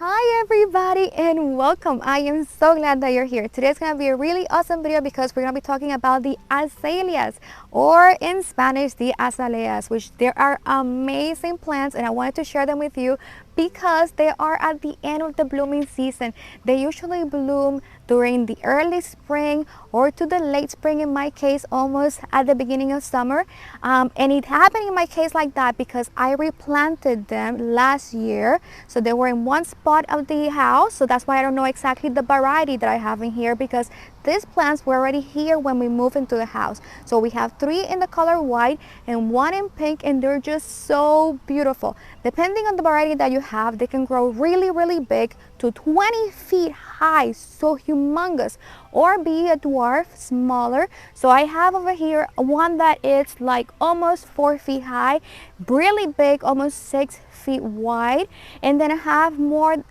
Hi everybody and welcome. I am so glad that you're here. Today's going to be a really awesome video because we're going to be talking about the azaleas, or in Spanish the azaleas, which they are amazing plants, and I wanted to share them with you because they are at the end of the blooming season. They usually bloom during the early spring or to the late spring, in my case almost at the beginning of summer, and it happened in my case like that because I replanted them last year. So they were in one spot of the house, so that's why I don't know exactly the variety that I have in here, because these plants were already here when we moved into the house. So we have 3 in the color white and 1 in pink, and they're just so beautiful. Depending on the variety that you have, they can grow really big to 20 feet high, so humongous, or be a dwarf, smaller. So I have over here one that is like almost 4 feet high, really big, almost 6 feet wide, and then I have more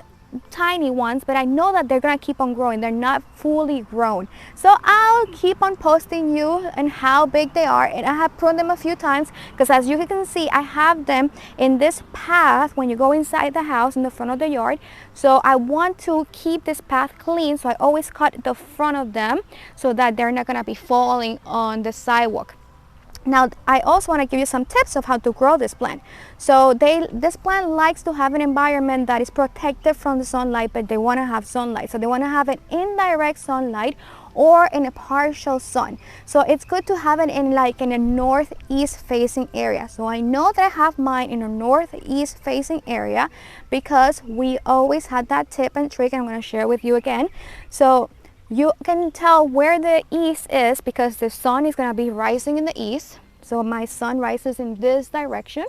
tiny ones, but I know that they're gonna keep on growing. They're not fully grown, so I'll keep on posting you and how big they are. And I have pruned them a few times because, as you can see, I have them in this path when you go inside the house in the front of the yard. So I want to keep this path clean, so I always cut the front of them so that they're not gonna be falling on the sidewalk. Now, I also want to give you some tips of how to grow this plant. So this plant likes to have an environment that is protected from the sunlight, but they want to have sunlight. So they want to have it indirect sunlight or in a partial sun. So it's good to have it in a northeast facing area. So I know that I have mine in a northeast facing area because we always had that tip and trick, and I'm going to share with you again. So you can tell where the east is because the sun is going to be rising in the east. So my sun rises in this direction,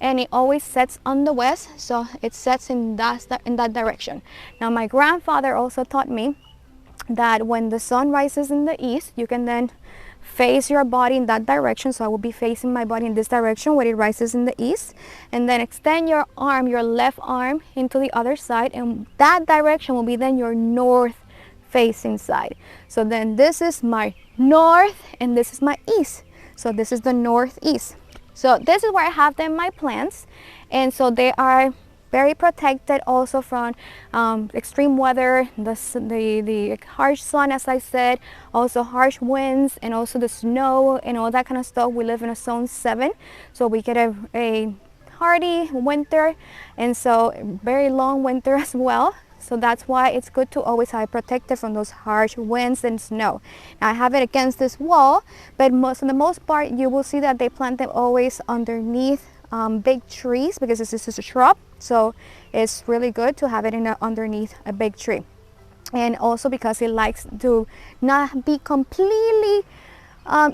and it always sets on the west, so it sets in that direction. Now, my grandfather also taught me that when the sun rises in the east, you can then face your body in that direction. So I will be facing my body in this direction when it rises in the east, and then extend your arm, your left arm, into the other side, and that direction will be then your north facing side. So then this is my north and this is my east. So this is the northeast. So this is where I have them, my plants, and so they are very protected also from extreme weather, the harsh sun, as I said, also harsh winds, and also the snow and all that kind of stuff. We live in a zone 7, so we get a hardy winter, and so very long winter as well. So that's why it's good to always have it protected from those harsh winds and snow. Now, I have it against this wall, but for the most part, you will see that they plant them always underneath big trees, because this is a shrub. So it's really good to have it underneath a big tree. And also because it likes to not be completely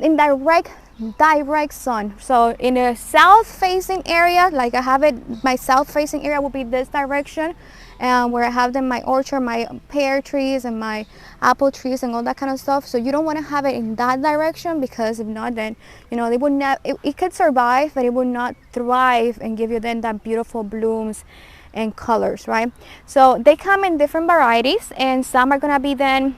in direct sun. So in a south facing area, like I have it, my south facing area will be this direction, where I have them, my orchard, my pear trees and my apple trees and all that kind of stuff. So you don't want to have it in that direction, because if not, then they would not, it could survive, but it would not thrive and give you then that beautiful blooms and colors, right? So they come in different varieties, and some are gonna be then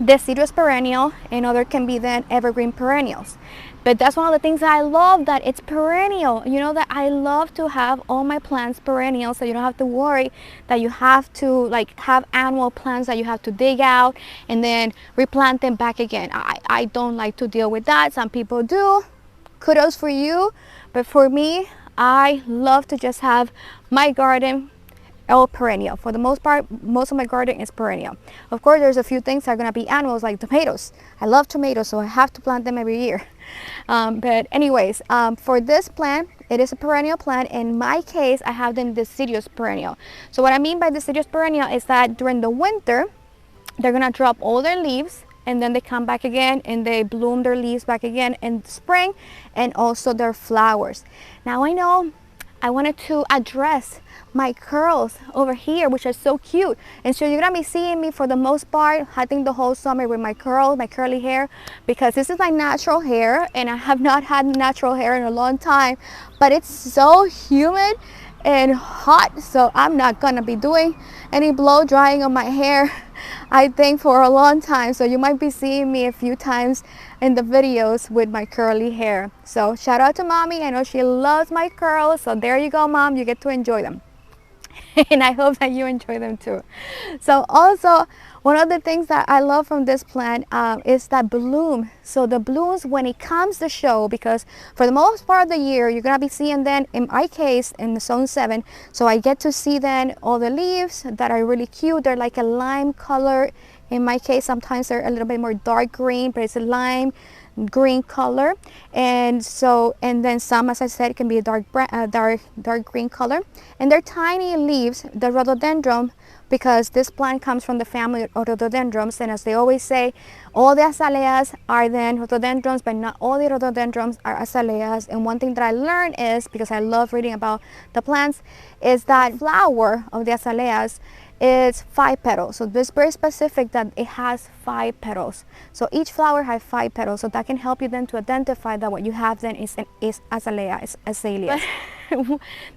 deciduous perennial, and other can be then evergreen perennials. But that's one of the things that I love, that it's perennial. You know that I love to have all my plants perennial, so you don't have to worry that you have to have annual plants that you have to dig out and then replant them back again. I don't like to deal with that. Some people do. Kudos for you. But for me, I love to just have my garden all perennial. For the most part, most of my garden is perennial. Of course, there's a few things that are going to be annuals, like tomatoes. I love tomatoes, so I have to plant them every year. But anyways, for this plant, it is a perennial plant. In my case, I have them deciduous perennial. So what I mean by deciduous perennial is that during the winter, they're going to drop all their leaves, and then they come back again and they bloom their leaves back again in spring, and also their flowers. Now, I know I wanted to address my curls over here, which are so cute, and so you're gonna be seeing me for the most part, I think, the whole summer with my curly hair, because this is my natural hair, and I have not had natural hair in a long time, but it's so humid and hot, so I'm not gonna be doing any blow drying on my hair, I think, for a long time. So you might be seeing me a few times in the videos with my curly hair. So shout out to mommy, I know she loves my curls, so there you go, mom, you get to enjoy them. and I hope that you enjoy them too. So also, one of the things that I love from this plant is that bloom. So the blooms when it comes to show, because for the most part of the year you're gonna be seeing then, in my case in the zone 7, so I get to see then all the leaves that are really cute. They're like a lime color. In my case, sometimes they're a little bit more dark green, but it's a lime green color. And so, and then some, as I said, can be a dark green color. And they're tiny leaves, the rhododendron, because this plant comes from the family of rhododendrons. And as they always say, all the azaleas are then rhododendrons, but not all the rhododendrons are azaleas. And one thing that I learned is, because I love reading about the plants, is that flower of the azaleas is 5 petals. So this is very specific that it has 5 petals. So each flower has 5 petals. So that can help you then to identify that what you have then is azalea, is azaleas.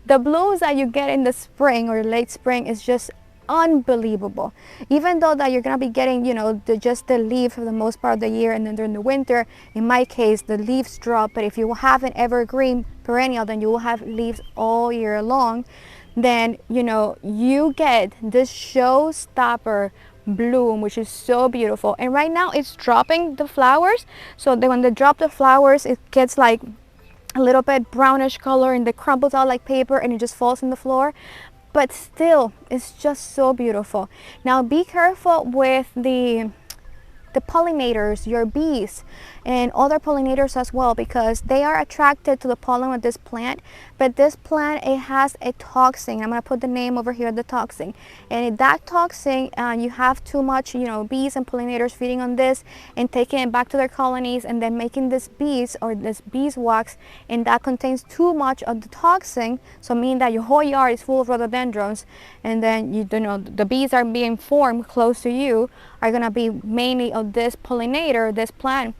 The blooms that you get in the spring or late spring is just unbelievable. Even though that you're gonna be getting, you know, just the leaf for the most part of the year, and then during the winter, in my case, the leaves drop. But if you have an evergreen perennial, then you will have leaves all year long. Then, you know, you get this showstopper bloom, which is so beautiful. And right now it's dropping the flowers. So then when they drop the flowers, it gets like a little bit brownish color, and it crumbles out like paper, and it just falls on the floor. But still, it's just so beautiful. Now be careful with the pollinators, your bees, and other pollinators as well, because they are attracted to the pollen of this plant. But this plant, it has a toxin. I'm going to put the name over here, the toxin. And that toxin, you have too much, you know, bees and pollinators feeding on this and taking it back to their colonies, and then making this bees or this beeswax, and that contains too much of the toxin. So meaning that your whole yard is full of rhododendrons, and then you know the bees are being formed close to you are going to be mainly of this pollinator, this plant.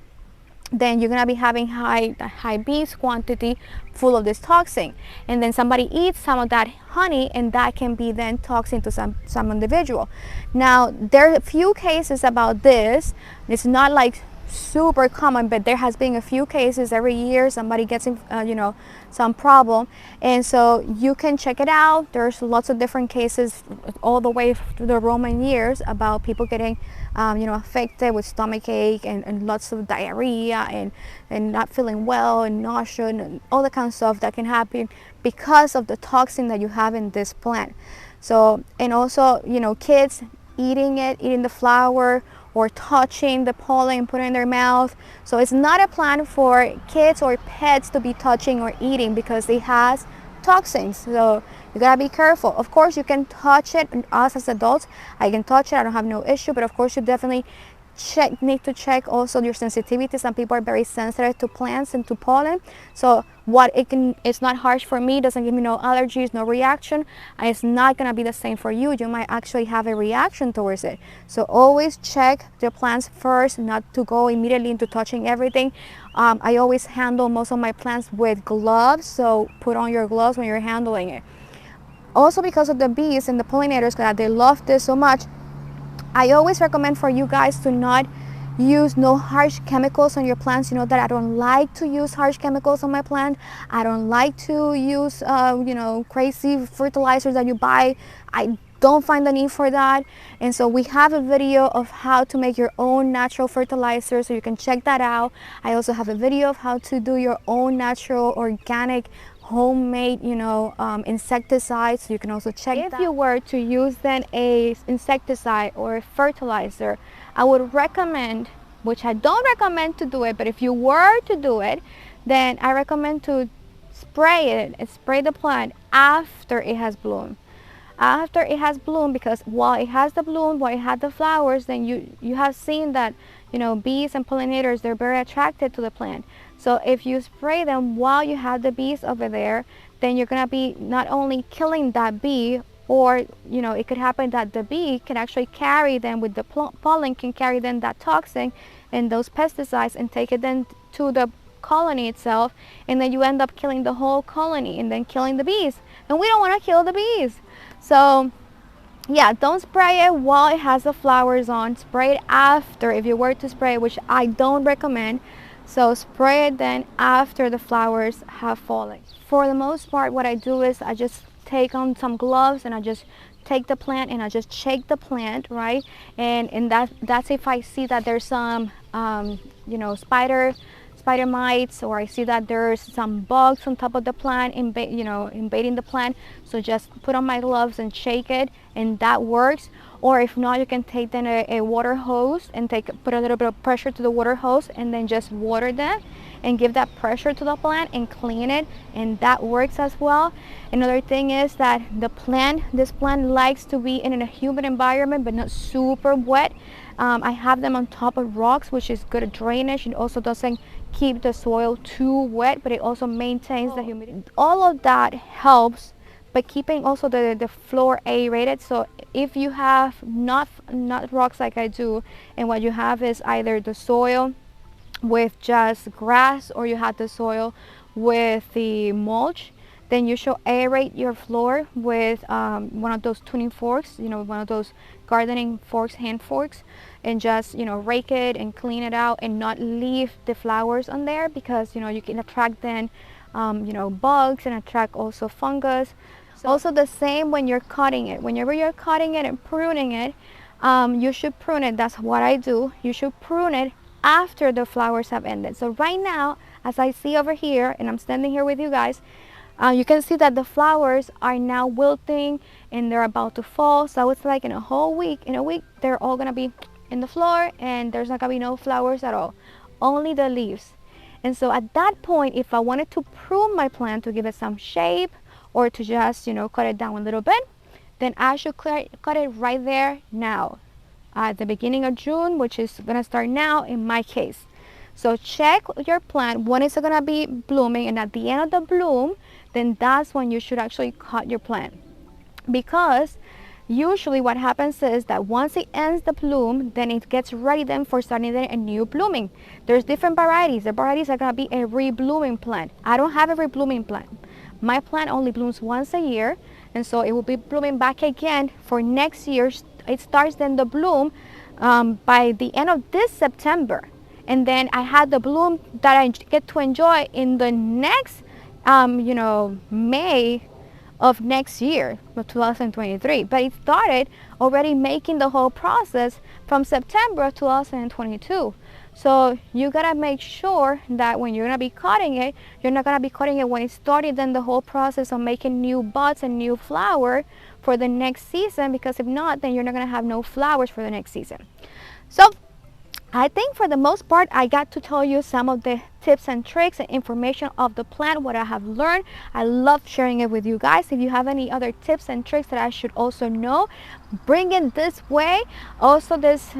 Then you're going to be having high bees quantity full of this toxin, and then somebody eats some of that honey, and that can be then toxin to some individual. Now there are a few cases about this. It's not like super common, but there has been a few cases every year. Somebody gets in, you know, some problem, and so you can check it out. There's lots of different cases all the way through the Roman years about people getting you know, affected with stomach ache and lots of diarrhea and not feeling well and nausea and all the kind of stuff that can happen because of the toxin that you have in this plant. So, and also, you know, kids eating the flower or touching the pollen and putting it in their mouth. So it's not a plant for kids or pets to be touching or eating, because it has toxins. So you gotta be careful. Of course you can touch it, and us as adults, I can touch it, I don't have no issue, but of course you definitely need to check also your sensitivity. Some people are very sensitive to plants and to pollen. So it's not harsh for me, doesn't give me no allergies, no reaction, and it's not gonna be the same for you. You might actually have a reaction towards it. So always check the plants first, not to go immediately into touching everything. I always handle most of my plants with gloves, so put on your gloves when you're handling it. Also, because of the bees and the pollinators, that they love this so much, I always recommend for you guys to not use no harsh chemicals on your plants. You know that I don't like to use harsh chemicals on my plant. I don't like to use you know, crazy fertilizers that you buy. I don't find the need for that. And so we have a video of how to make your own natural fertilizer, so you can check that out. I also have a video of how to do your own natural organic homemade, you know, insecticides. So you can also check that. If you were to use then a insecticide or a fertilizer, I would recommend, which I don't recommend to do it, but if you were to do it, then I recommend to spray it and spray the plant after it has bloomed. After it has bloomed, because while it has the bloom, while it had the flowers, then you have seen that, you know, bees and pollinators, they're very attracted to the plant. So if you spray them while you have the bees over there, then you're gonna be not only killing that bee, or, you know, it could happen that the bee can actually carry them with the pollen, can carry then that toxin and those pesticides and take it then to the colony itself, and then you end up killing the whole colony and then killing the bees, and we don't want to kill the bees. So yeah, don't spray it while it has the flowers on. Spray it after, if you were to spray it, which I don't recommend. So spray it then after the flowers have fallen. For the most part, what I do is I just take on some gloves and I just take the plant and I just shake the plant, right? And that's if I see that there's some you know, spider mites, or I see that there's some bugs on top of the plant invading the plant. So just put on my gloves and shake it, and that works. Or if not, you can take then a water hose and put a little bit of pressure to the water hose and then just water them and give that pressure to the plant and clean it, and that works as well. Another thing is that this plant likes to be in a humid environment but not super wet. I have them on top of rocks, which is good drainage. It also doesn't keep the soil too wet, but it also maintains the humidity. All of that helps, but keeping also the floor aerated. So if you have not rocks like I do, and what you have is either the soil with just grass or you have the soil with the mulch, then you should aerate your floor with one of those tuning forks, you know, one of those gardening forks, hand forks, and just, you know, rake it and clean it out and not leave the flowers on there, because, you know, you can attract then you know, bugs and attract also fungus. So also the same when you're cutting it. Whenever you're cutting it and pruning it, you should prune it. That's what I do. You should prune it after the flowers have ended. So right now, as I see over here, and I'm standing here with you guys, you can see that the flowers are now wilting and they're about to fall. So it's like in a week, they're all gonna be in the floor and there's not gonna be no flowers at all, only the leaves. And so at that point, if I wanted to prune my plant to give it some shape, or to just, you know, cut it down a little bit, then I should cut it right there now, at the beginning of June, which is gonna start now in my case. So check your plant when it's gonna be blooming, and at the end of the bloom, then that's when you should actually cut your plant. Because usually what happens is that once it ends the bloom, then it gets ready then for starting a new blooming. There's different varieties. The varieties are gonna be a reblooming plant. I don't have a reblooming plant. My plant only blooms once a year, and so it will be blooming back again for next year. It starts then the bloom by the end of this September, and then I had the bloom that I get to enjoy in the next you know, May of next year, of 2023. But it started already making the whole process from September of 2022. So you gotta make sure that when you're gonna be cutting it, you're not gonna be cutting it when it started then the whole process of making new buds and new flower for the next season, because if not, then you're not gonna have no flowers for the next season. So I think for the most part, I got to tell you some of the tips and tricks and information of the plant, what I have learned. I love sharing it with you guys. If you have any other tips and tricks that I should also know, bring it this way. Also, this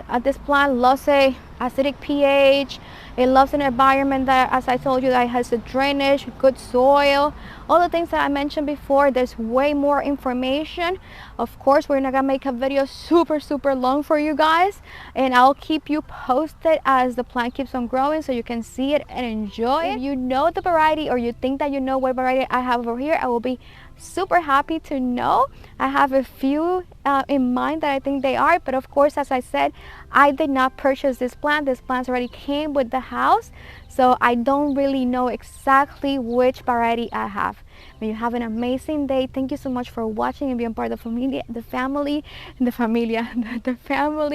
plant loves a acidic pH. It loves an environment that, as I told you, that has a drainage, good soil, all the things that I mentioned before. There's way more information. Of course, we're not gonna make a video super long for you guys, and I'll keep you posted as the plant keeps on growing so you can see it and enjoy it. If you know the variety, or you think that you know what variety I have over here, I will be super happy to know. I have a few in mind that I think they are, but of course, as I said, I did not purchase this plant. This plant already came with the house, so I don't really know exactly which variety I have. May you have an amazing day. Thank you so much for watching and being part of the family, the family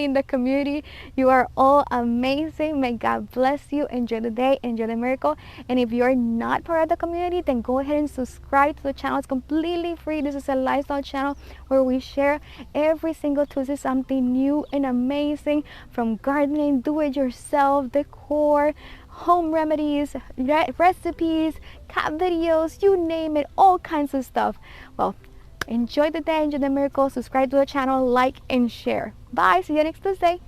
in the community. You are all amazing. May God bless you. Enjoy the day, enjoy the miracle. And if you're not part of the community, then go ahead and subscribe to the channel. It's completely free. This is a lifestyle channel where we share every single Tuesday something new and amazing, from gardening, do-it-yourself, decor, home remedies, recipes, cat videos, you name it, all kinds of stuff. Well, enjoy the day, enjoy the miracle. Subscribe to the channel, like and share. Bye. See you next Tuesday.